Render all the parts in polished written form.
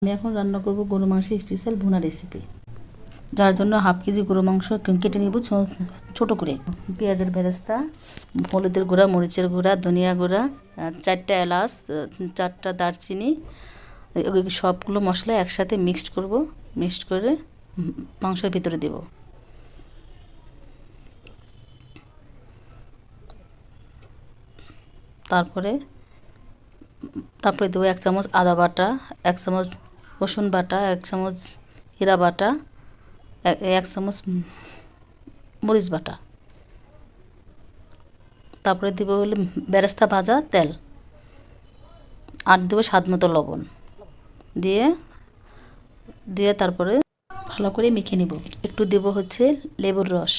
আমি এখন রান্না করব গরু মাংসের স্পেশাল ভুনা রেসিপি। যার জন্য হাফ কেজি গরু মাংস কেটে নেব ছোট করে। পেঁয়াজের বেরেস্তা, হলুদের গুঁড়া, মরিচের গুঁড়া, ধনিয়া গুঁড়া, 4টা এলাচ, 4টা দারচিনি, সবগুলো মশলা একসাথে মিক্সড করব। মিক্সড করে মাংসের ভিতরে দেব। তারপরে দেবো 1 চামচ আদা বাটা, 1 চামচ রসুন বাটা, 1 চামচ জিরা বাটা, 1 চামচ মরিচ বাটা। তারপরে দেবো হলো বেরেস্তা ভাজা তেল, আর দেবো স্বাদ মতো লবণ দিয়ে তারপরে ভালো করে মেখে নিব। একটু দেব হচ্ছে লেবুর রস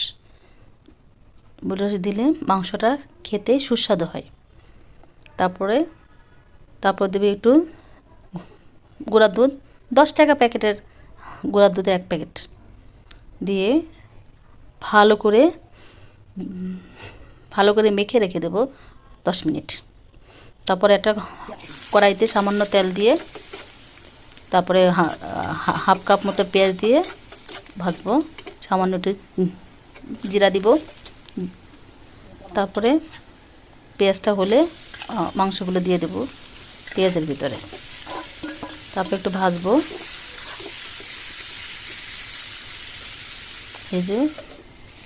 দিলে মাংসটা খেতে সুস্বাদু হয়। তারপর দেবে একটু গুঁড়া দুধ, 10 টাকা প্যাকেটের গুঁড়া দুধ 1 প্যাকেট দিয়ে ভালো করে মেখে রেখে দেব 10 মিনিট। তারপরে একটা কড়াইতে সামান্য তেল দিয়ে তারপরে হাফ কাপ মতো পেঁয়াজ দিয়ে ভাজবো। সামান্য একটু জিরা দিব। তারপরে পেঁয়াজটা হলে মাংসগুলো দিয়ে দেব পেঁয়াজের ভিতরে। তারপর একটু ভাজবো। এই যে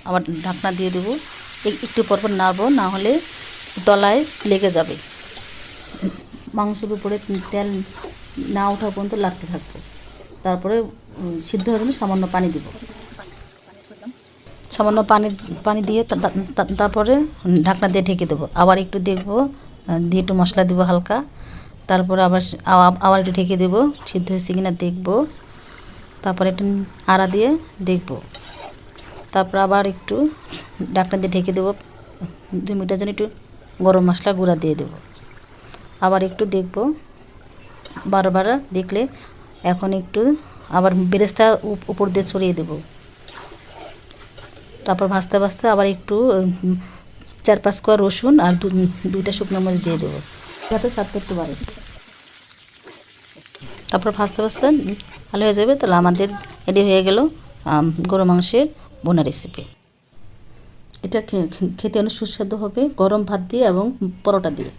আবার ঢাকনা দিয়ে দেবো। একটু পরপর নাড়বো, না হলে তলায় লেগে যাবে। মাংসের উপরে তেল না ওঠা পর্যন্ত লাগতে থাকবো। তারপরে সিদ্ধ হওয়ার জন্য সামান্য পানি দিব। সামান্য পানি দিয়ে তারপরে ঢাকনা দিয়ে ঢেকে দেবো। আবার একটু দেখবো, দিয়ে একটু মশলা দেবো হালকা। তারপরে আবার একটু ঢেকে দেবো, সিদ্ধ হয়েছে কিনা দেখবো। তারপরে একটু আড়া দিয়ে দেখবো। তারপর আবার একটু ঢাকনা দিয়ে ঢেকে দেবো। 2 মিনিটের জন্য একটু গরম মশলা গুঁড়া দিয়ে দেবো। আবার একটু দেখবো। বারবার দেখলে এখন একটু আবার বেরেস্তা উপর দিয়ে ছড়িয়ে দেবো। তারপর ভাজতে ভাজতে আবার একটু 4-5 কোয়া রসুন আর 2টা শুকনো মরিচ দিয়ে দেবো, যাতে স্বাদটা একটু বাড়ে। তারপর ভাজতে ভাজতে ভালো হয়ে যাবে। তাহলে আমাদের রেডি হয়ে গেল গরু মাংসের ভুনা রেসিপি। এটা খেতে অনেক সুস্বাদু হবে গরম ভাত দিয়ে এবং পরোটা দিয়ে।